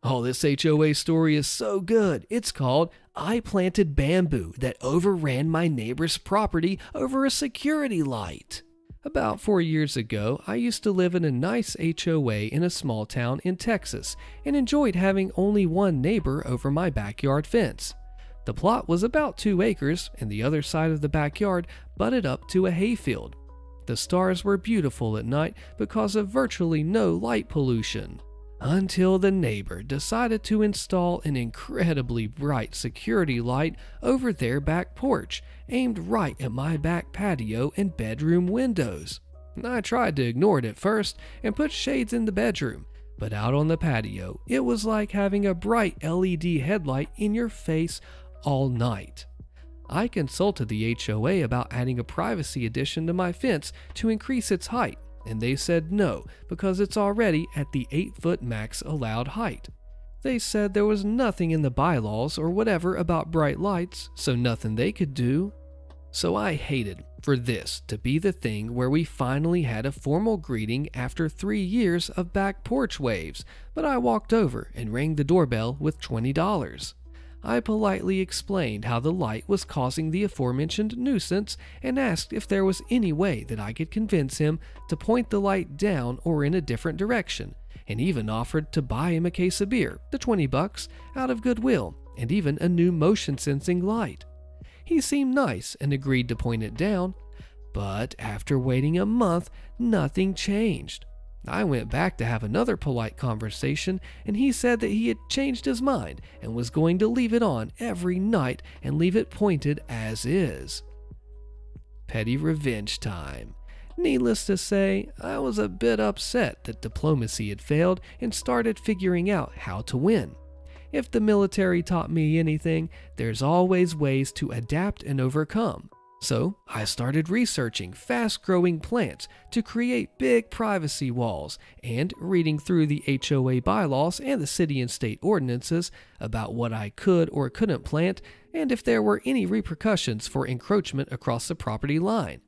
Oh, this HOA story is so good. It's called I Planted Bamboo That Overran My Neighbor's Property Over a Security Light. About 4 years ago, I used to live in a nice HOA in a small town in Texas and enjoyed having only one neighbor over my backyard fence. The plot was about 2 acres, and the other side of the backyard butted up to a hayfield. The stars were beautiful at night because of virtually no light pollution. Until the neighbor decided to install an incredibly bright security light over their back porch, aimed right at my back patio and bedroom windows. I tried to ignore it at first and put shades in the bedroom, but out on the patio, it was like having a bright LED headlight in your face all night. I consulted the HOA about adding a privacy addition to my fence to increase its height, and they said no because it's already at the 8-foot max allowed height. They said there was nothing in the bylaws or whatever about bright lights, so nothing they could do. So I hated for this to be the thing where we finally had a formal greeting after 3 years of back porch waves, but I walked over and rang the doorbell with $20. I politely explained how the light was causing the aforementioned nuisance and asked if there was any way that I could convince him to point the light down or in a different direction, and even offered to buy him a case of beer, the $20, out of goodwill, and even a new motion sensing light. He seemed nice and agreed to point it down, but after waiting a month, nothing changed. I went back to have another polite conversation, and he said that he had changed his mind and was going to leave it on every night and leave it pointed as is. Petty revenge time. Needless to say, I was a bit upset that diplomacy had failed and started figuring out how to win. If the military taught me anything, there's always ways to adapt and overcome. So I started researching fast-growing plants to create big privacy walls and reading through the HOA bylaws and the city and state ordinances about what I could or couldn't plant and if there were any repercussions for encroachment across the property line.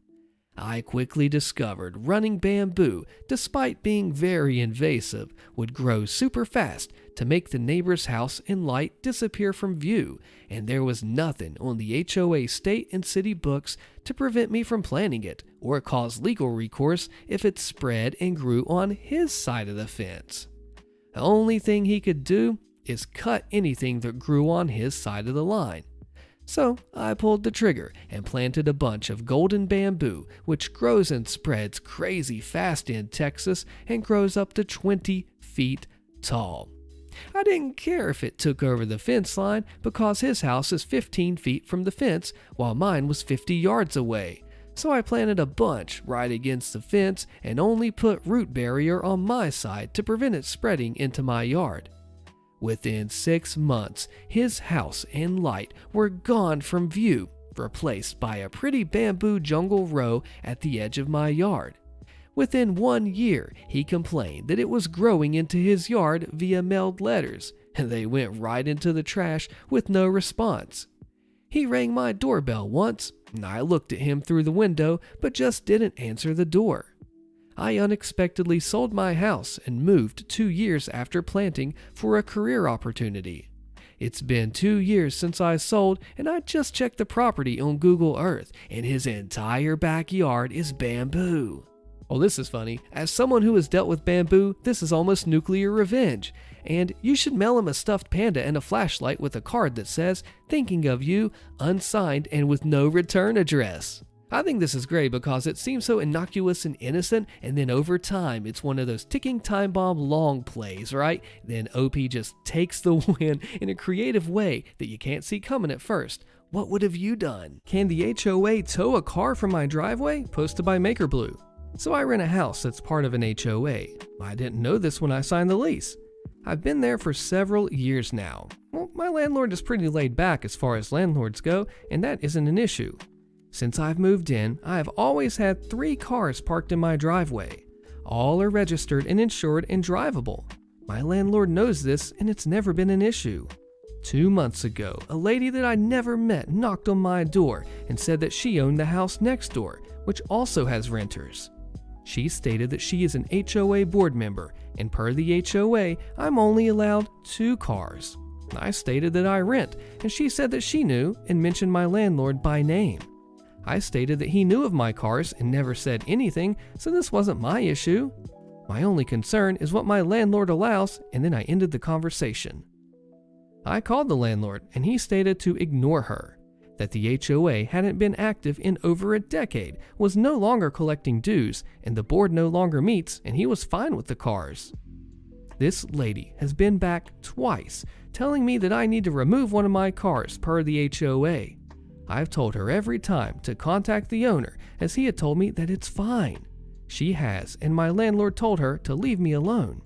I quickly discovered running bamboo, despite being very invasive, would grow super fast to make the neighbor's house and light disappear from view, and there was nothing on the HOA state and city books to prevent me from planting it or cause legal recourse if it spread and grew on his side of the fence. The only thing he could do is cut anything that grew on his side of the line. So I pulled the trigger and planted a bunch of golden bamboo, which grows and spreads crazy fast in Texas and grows up to 20 feet tall. I didn't care if it took over the fence line because his house is 15 feet from the fence while mine was 50 yards away. So I planted a bunch right against the fence and only put root barrier on my side to prevent it spreading into my yard. Within 6 months, his house and light were gone from view, replaced by a pretty bamboo jungle row at the edge of my yard. Within 1 year, he complained that it was growing into his yard via mailed letters, and they went right into the trash with no response. He rang my doorbell once, and I looked at him through the window but just didn't answer the door. I unexpectedly sold my house and moved 2 years after planting for a career opportunity. It's been 2 years since I sold, and I just checked the property on Google Earth, and his entire backyard is bamboo. Oh, this is funny. As someone who has dealt with bamboo, this is almost nuclear revenge. And you should mail him a stuffed panda and a flashlight with a card that says, "Thinking of you," unsigned and with no return address. I think this is great because it seems so innocuous and innocent, and then over time, it's one of those ticking time bomb long plays, right? Then OP just takes the win in a creative way that you can't see coming at first. What would have you done? Can the HOA tow a car from my driveway? Posted by Maker Blue. So I rent a house that's part of an HOA. I didn't know this when I signed the lease. I've been there for several years now. Well, my landlord is pretty laid back as far as landlords go, and that isn't an issue. Since I've moved in, I have always had 3 cars parked in my driveway. All are registered and insured and drivable. My landlord knows this, and it's never been an issue. 2 months ago, a lady that I never met knocked on my door and said that she owned the house next door, which also has renters. She stated that she is an HOA board member, and per the HOA, I'm only allowed 2 cars. I stated that I rent, and she said that she knew and mentioned my landlord by name. I stated that he knew of my cars and never said anything, so this wasn't my issue. My only concern is what my landlord allows, and then I ended the conversation. I called the landlord, and he stated to ignore her, that the HOA hadn't been active in over a decade, was no longer collecting dues, and the board no longer meets, and he was fine with the cars. This lady has been back twice, telling me that I need to remove one of my cars per the HOA. I've told her every time to contact the owner, as he had told me that it's fine. She has, and my landlord told her to leave me alone.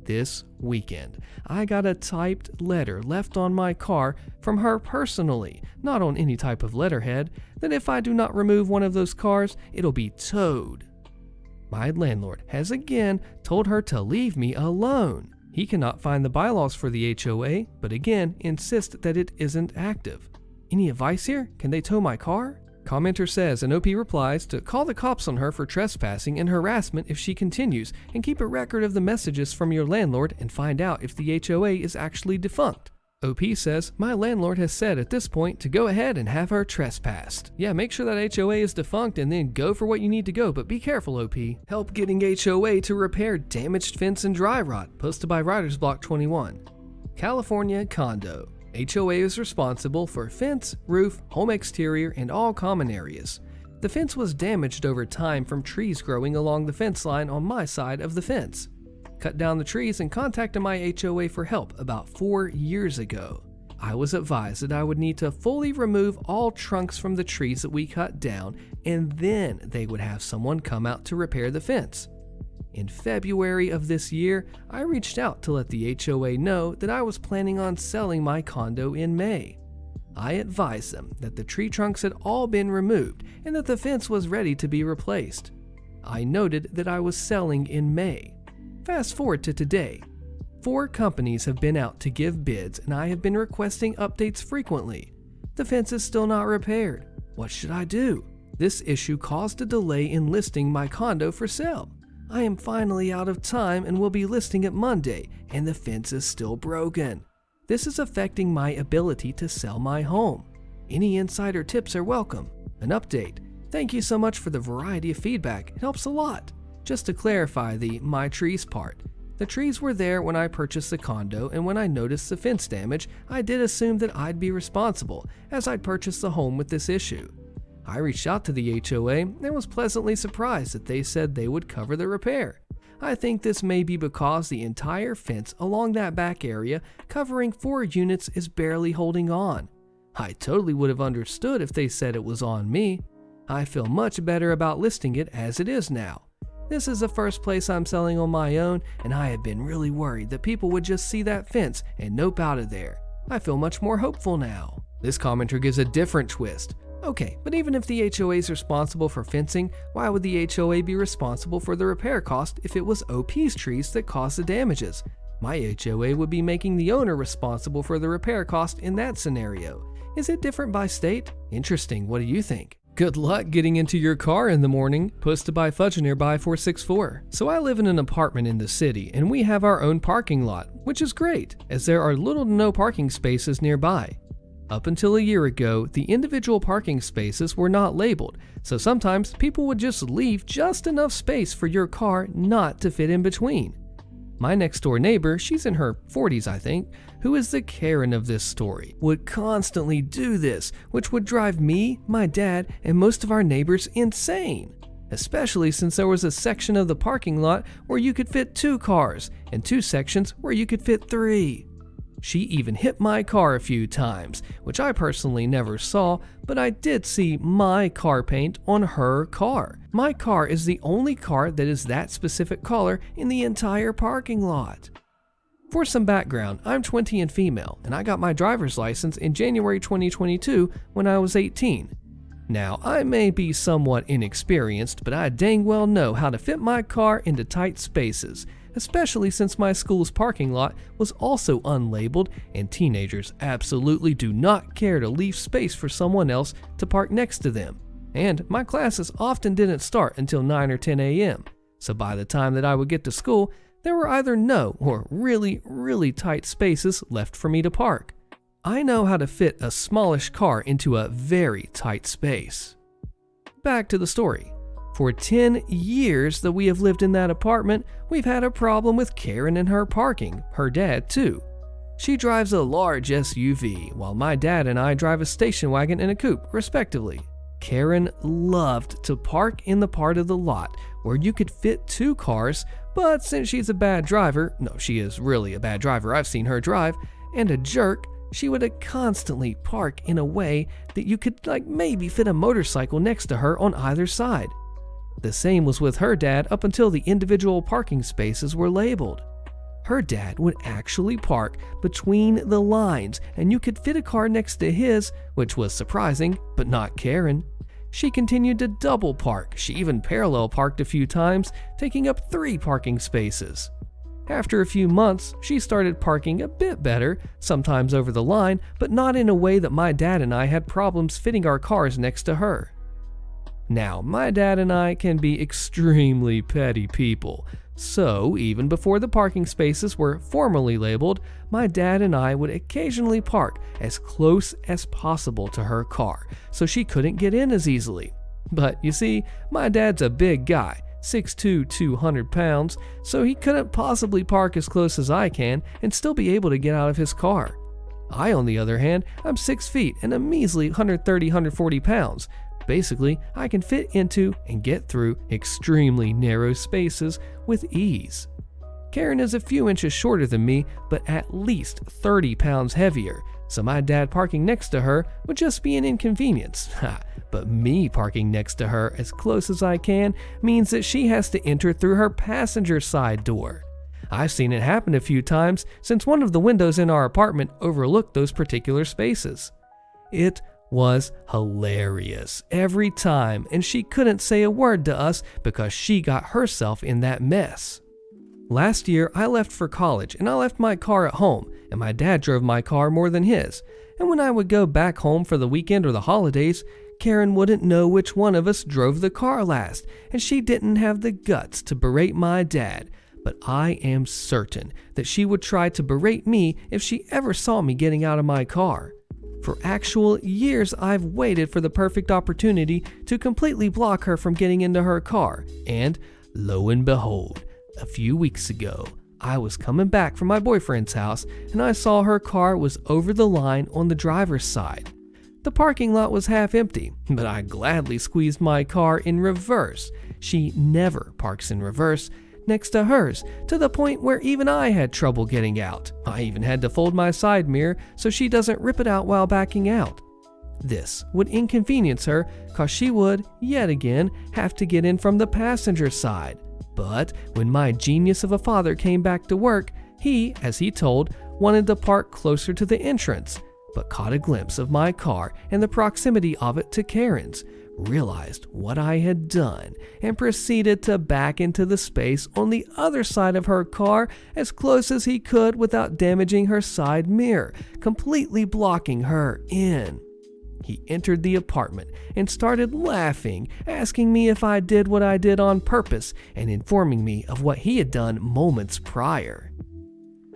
This weekend, I got a typed letter left on my car from her personally, not on any type of letterhead, that if I do not remove one of those cars, it'll be towed. My landlord has again told her to leave me alone. He cannot find the bylaws for the HOA, but again insists that it isn't active. Any advice here? Can they tow my car? Commenter says, and OP replies to call the cops on her for trespassing and harassment if she continues, and keep a record of the messages from your landlord and find out if the HOA is actually defunct. OP says, my landlord has said at this point to go ahead and have her trespassed. Yeah, make sure that HOA is defunct and then go for what you need to go, but be careful, OP. Help getting HOA to repair damaged fence and dry rot, posted by Writers Block 21. California condo. HOA is responsible for fence, roof, home exterior, and all common areas. The fence was damaged over time from trees growing along the fence line on my side of the fence. Cut down the trees and contacted my HOA for help about 4 years ago. I was advised that I would need to fully remove all trunks from the trees that we cut down, and then they would have someone come out to repair the fence. In February of this year, I reached out to let the HOA know that I was planning on selling my condo in May. I advised them that the tree trunks had all been removed and that the fence was ready to be replaced. I noted that I was selling in May. Fast forward to today. 4 companies have been out to give bids, and I have been requesting updates frequently. The fence is still not repaired. What should I do? This issue caused a delay in listing my condo for sale. I am finally out of time and will be listing it Monday, and the fence is still broken. This is affecting my ability to sell my home. Any insider tips are welcome. An update. Thank you so much for the variety of feedback. It helps a lot. Just to clarify the my trees part. The trees were there when I purchased the condo, and when I noticed the fence damage, I did assume that I'd be responsible, as I'd purchased the home with this issue. I reached out to the HOA and was pleasantly surprised that they said they would cover the repair. I think this may be because the entire fence along that back area, covering 4 units, is barely holding on. I totally would have understood if they said it was on me. I feel much better about listing it as it is now. This is the first place I'm selling on my own, and I have been really worried that people would just see that fence and nope out of there. I feel much more hopeful now. This commenter gives a different twist. Okay, but even if the HOA is responsible for fencing, why would the HOA be responsible for the repair cost if it was OP's trees that caused the damages? My HOA would be making the owner responsible for the repair cost in that scenario. Is it different by state? Interesting, what do you think? Good luck getting into your car in the morning, posted by Fudgenearby464. So I live in an apartment in the city, and we have our own parking lot, which is great, as there are little to no parking spaces nearby. Up until a year ago, the individual parking spaces were not labeled, so sometimes people would just leave just enough space for your car not to fit in between. My next door neighbor, she's in her 40s I think, who is the Karen of this story, would constantly do this, which would drive me, my dad, and most of our neighbors insane. Especially since there was a section of the parking lot where you could fit 2 cars, and 2 sections where you could fit 3. She even hit my car a few times, which I personally never saw, but I did see my car paint on her car. My car is the only car that is that specific color in the entire parking lot. For some background, I'm 20 and female, and I got my driver's license in January 2022 when I was 18. Now, I may be somewhat inexperienced, but I dang well know how to fit my car into tight spaces, especially since my school's parking lot was also unlabeled, and teenagers absolutely do not care to leave space for someone else to park next to them. and my classes often didn't start until 9 or 10 a.m., so by the time that I would get to school, there were either no or really, really tight spaces left for me to park. I know how to fit a smallish car into a very tight space. Back to the story. For 10 years that we have lived in that apartment, we've had a problem with Karen and her parking, her dad too. She drives a large SUV, while my dad and I drive a station wagon and a coupe, respectively. Karen loved to park in the part of the lot where you could fit 2 cars, but since she's a bad driver, no, she is really a bad driver, I've seen her drive, and a jerk, she would constantly park in a way that you could maybe fit a motorcycle next to her on either side. The same was with her dad up until the individual parking spaces were labeled. Her dad would actually park between the lines and you could fit a car next to his, which was surprising, but not Karen. She continued to double park. She even parallel parked a few times, taking up 3 parking spaces. After a few months, she started parking a bit better, sometimes over the line, but not in a way that my dad and I had problems fitting our cars next to her. Now, my dad and I can be extremely petty people, so even before the parking spaces were formally labeled, my dad and I would occasionally park as close as possible to her car, so she couldn't get in as easily. But you see, my dad's a big guy, 6'2", 200 pounds, so he couldn't possibly park as close as I can and still be able to get out of his car. I, on the other hand, I'm 6 feet and a measly 130, 140 pounds. Basically, I can fit into and get through extremely narrow spaces with ease. Karen is a few inches shorter than me, but at least 30 pounds heavier, so my dad parking next to her would just be an inconvenience. But me parking next to her as close as I can means that she has to enter through her passenger side door. I've seen it happen a few times since one of the windows in our apartment overlooked those particular spaces. It was hilarious every time, and she couldn't say a word to us because she got herself in that mess. Last year, I left for college and I left my car at home, and my dad drove my car more than his. And when I would go back home for the weekend or the holidays, Karen wouldn't know which one of us drove the car last, and she didn't have the guts to berate my dad. But I am certain that she would try to berate me if she ever saw me getting out of my car. For actual years, I've waited for the perfect opportunity to completely block her from getting into her car, and lo and behold, a few weeks ago, I was coming back from my boyfriend's house and I saw her car was over the line on the driver's side. The parking lot was half empty, but I gladly squeezed my car in reverse. She never parks in reverse next to hers, to the point where even I had trouble getting out. I even had to fold my side mirror so she doesn't rip it out while backing out. This would inconvenience her cause she would, yet again, have to get in from the passenger side. But when my genius of a father came back to work, he, as he told, wanted to park closer to the entrance, but caught a glimpse of my car and the proximity of it to Karen's, realized what I had done, and proceeded to back into the space on the other side of her car as close as he could without damaging her side mirror, completely blocking her in. He entered the apartment and started laughing, asking me if I did what I did on purpose and informing me of what he had done moments prior.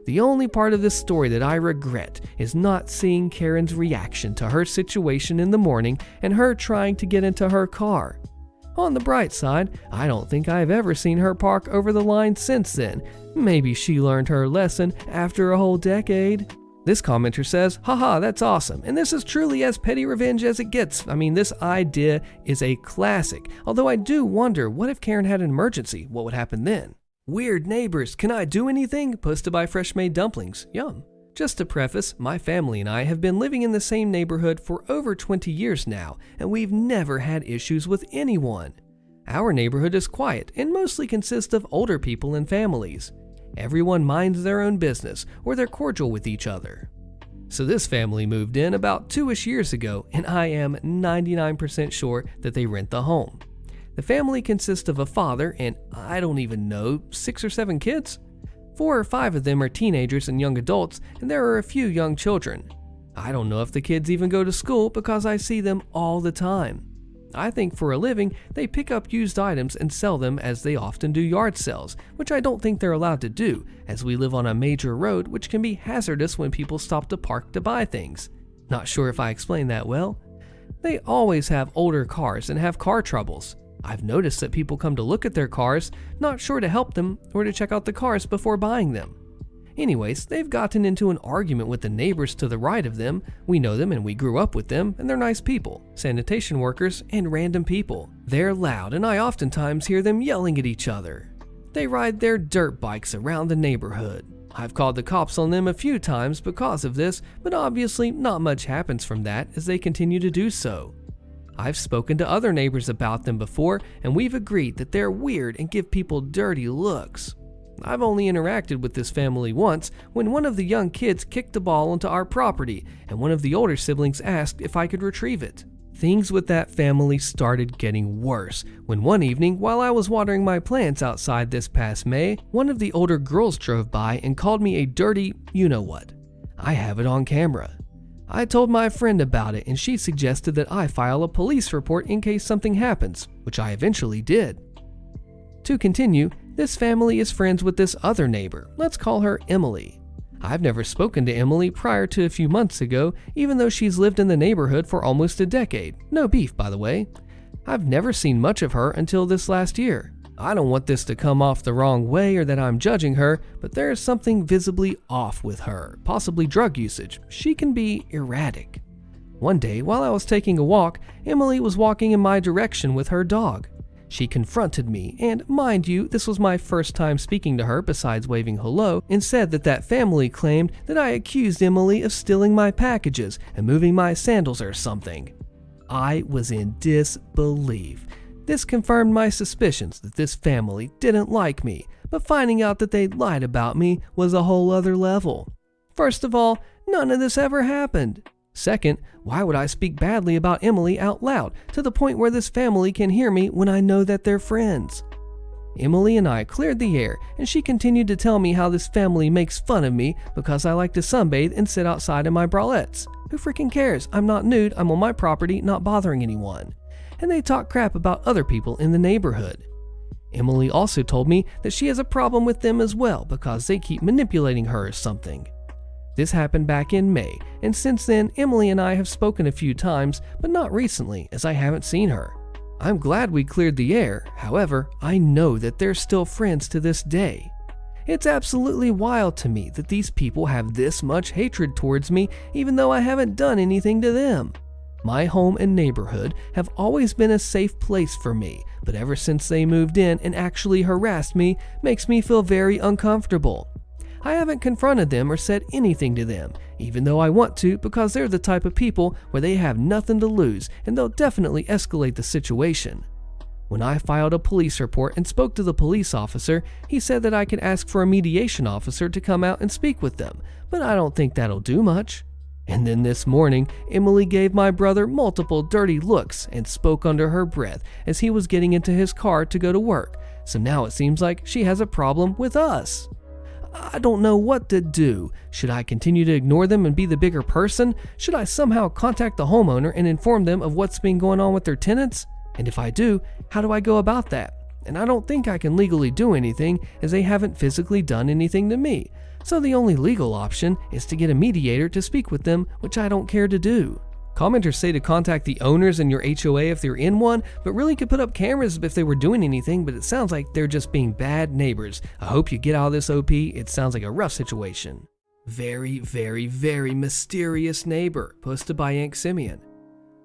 The only part of this story that I regret is not seeing Karen's reaction to her situation in the morning and her trying to get into her car. On the bright side, I don't think I've ever seen her park over the line since then. Maybe she learned her lesson after a whole decade. This commenter says, haha, that's awesome, and this is truly as petty revenge as it gets. I mean, this idea is a classic, although I do wonder, what if Karen had an emergency? What would happen then? Weird neighbors, can I do anything? Posted by Fresh Made Dumplings. Yum. Just to preface, my family and I have been living in the same neighborhood for over 20 years now, and we've never had issues with anyone. Our neighborhood is quiet and mostly consists of older people and families. Everyone minds their own business, or they're cordial with each other. So this family moved in about 2-ish years ago, and I am 99% sure that they rent the home. The family consists of a father and, I don't even know, 6 or 7 kids? 4 or 5 of them are teenagers and young adults, and there are a few young children. I don't know if the kids even go to school because I see them all the time. I think for a living, they pick up used items and sell them as they often do yard sales, which I don't think they're allowed to do, as we live on a major road which can be hazardous when people stop to park to buy things. Not sure if I explained that well. They always have older cars and have car troubles. I've noticed that people come to look at their cars, not sure to help them or to check out the cars before buying them. Anyways, they've gotten into an argument with the neighbors to the right of them. We know them and we grew up with them, and they're nice people, sanitation workers, and random people. They're loud, and I oftentimes hear them yelling at each other. They ride their dirt bikes around the neighborhood. I've called the cops on them a few times because of this, but obviously not much happens from that as they continue to do so. I've spoken to other neighbors about them before, and we've agreed that they're weird and give people dirty looks. I've only interacted with this family once when one of the young kids kicked the ball onto our property and one of the older siblings asked if I could retrieve it. Things with that family started getting worse when one evening while I was watering my plants outside this past May, one of the older girls drove by and called me a dirty you-know-what. I have it on camera. I told my friend about it and she suggested that I file a police report in case something happens, which I eventually did. To continue, this family is friends with this other neighbor. Let's call her Emily. I've never spoken to Emily prior to a few months ago, even though she's lived in the neighborhood for almost a decade. No beef, by the way. I've never seen much of her until this last year. I don't want this to come off the wrong way or that I'm judging her, but there is something visibly off with her, possibly drug usage. She can be erratic. One day, while I was taking a walk, Emily was walking in my direction with her dog. She confronted me, and mind you, this was my first time speaking to her besides waving hello, and said that that family claimed that I accused Emily of stealing my packages and moving my sandals or something. I was in disbelief. This confirmed my suspicions that this family didn't like me, but finding out that they'd lied about me was a whole other level. First of all, none of this ever happened. Second, why would I speak badly about Emily out loud to the point where this family can hear me when I know that they're friends? Emily and I cleared the air, and she continued to tell me how this family makes fun of me because I like to sunbathe and sit outside in my bralettes. Who freaking cares? I'm not nude, I'm on my property, not bothering anyone. And they talk crap about other people in the neighborhood. Emily also told me that she has a problem with them as well because they keep manipulating her or something. This happened back in May, and since then, Emily and I have spoken a few times, but not recently, as I haven't seen her. I'm glad we cleared the air, however, I know that they're still friends to this day. It's absolutely wild to me that these people have this much hatred towards me, even though I haven't done anything to them. My home and neighborhood have always been a safe place for me, but ever since they moved in and actually harassed me, makes me feel very uncomfortable. I haven't confronted them or said anything to them, even though I want to because they're the type of people where they have nothing to lose and they'll definitely escalate the situation. When I filed a police report and spoke to the police officer, he said that I could ask for a mediation officer to come out and speak with them, but I don't think that'll do much. And then this morning, Emily gave my brother multiple dirty looks and spoke under her breath as he was getting into his car to go to work, so now it seems like she has a problem with us. I don't know what to do. Should I continue to ignore them and be the bigger person? Should I somehow contact the homeowner and inform them of what's been going on with their tenants? And if I do, how do I go about that? And I don't think I can legally do anything as they haven't physically done anything to me. So the only legal option is to get a mediator to speak with them, which I don't care to do. Commenters say to contact the owners in your HOA if they're in one, but really could put up cameras if they were doing anything, but it sounds like they're just being bad neighbors. I hope you get out of this, OP. It sounds like a rough situation. Very, very, very mysterious neighbor, posted by Yank Simeon.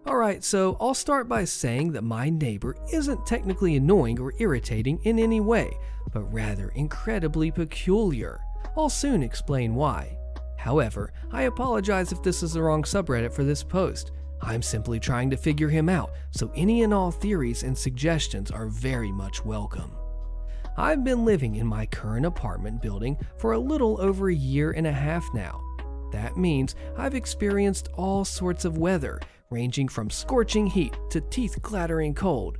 Alright, so I'll start by saying that my neighbor isn't technically annoying or irritating in any way, but rather incredibly peculiar. I'll soon explain why. However, I apologize if this is the wrong subreddit for this post. I'm simply trying to figure him out, so any and all theories and suggestions are very much welcome. I've been living in my current apartment building for a little over a year and a half now. That means I've experienced all sorts of weather, ranging from scorching heat to teeth-clattering cold.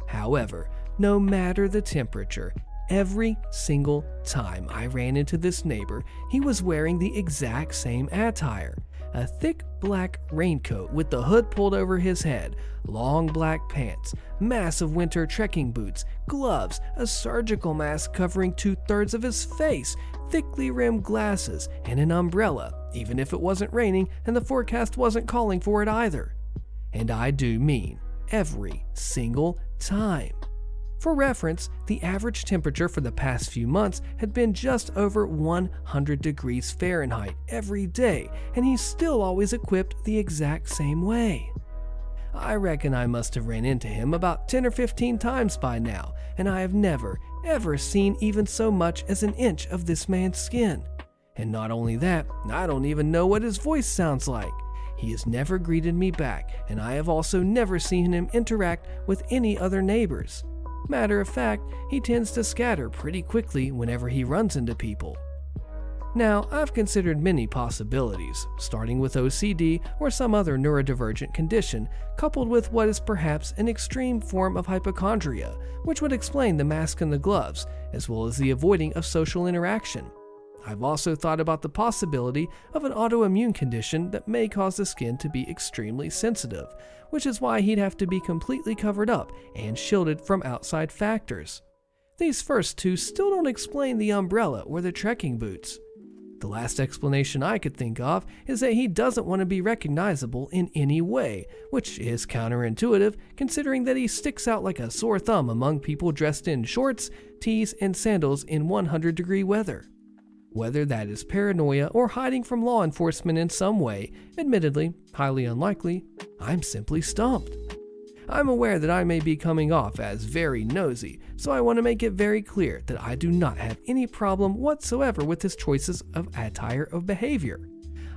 However, no matter the temperature, every single time I ran into this neighbor, he was wearing the exact same attire. a thick black raincoat with the hood pulled over his head, long black pants, massive winter trekking boots, gloves, a surgical mask covering 2/3 of his face, thickly rimmed glasses, and an umbrella, even if it wasn't raining and the forecast wasn't calling for it either. And I do mean every single time. For reference, the average temperature for the past few months had been just over 100 degrees Fahrenheit every day, and he's still always equipped the exact same way. I reckon I must have ran into him about 10 or 15 times by now, and I have never, ever seen even so much as an inch of this man's skin. And not only that, I don't even know what his voice sounds like. He has never greeted me back, and I have also never seen him interact with any other neighbors. Matter of fact, he tends to scatter pretty quickly whenever he runs into people. Now, I've considered many possibilities, starting with OCD or some other neurodivergent condition, coupled with what is perhaps an extreme form of hypochondria, which would explain the mask and the gloves, as well as the avoiding of social interaction. I've also thought about the possibility of an autoimmune condition that may cause the skin to be extremely sensitive, which is why he'd have to be completely covered up and shielded from outside factors. These first two still don't explain the umbrella or the trekking boots. The last explanation I could think of is that he doesn't want to be recognizable in any way, which is counterintuitive considering that he sticks out like a sore thumb among people dressed in shorts, tees, and sandals in 100-degree weather. Whether that is paranoia or hiding from law enforcement in some way, admittedly highly unlikely, I'm simply stumped. I'm aware that I may be coming off as very nosy, so I want to make it very clear that I do not have any problem whatsoever with his choices of attire of behavior.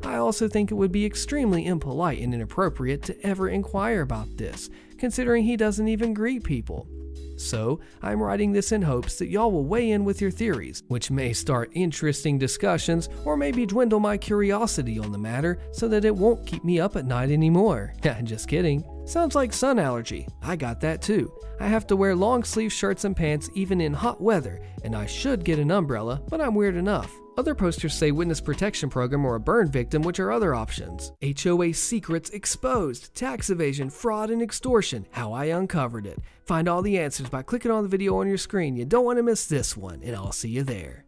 I also think it would be extremely impolite and inappropriate to ever inquire about this, considering he doesn't even greet people. So, I'm writing this in hopes that y'all will weigh in with your theories, which may start interesting discussions or maybe dwindle my curiosity on the matter so that it won't keep me up at night anymore. Just kidding. Sounds like sun allergy. I got that too. I have to wear long sleeve shirts and pants even in hot weather, and I should get an umbrella, but I'm weird enough. Other posters say witness protection program or a burn victim, which are other options. HOA secrets exposed, tax evasion, fraud, and extortion, how I uncovered it. Find all the answers by clicking on the video on your screen. You don't want to miss this one, and I'll see you there.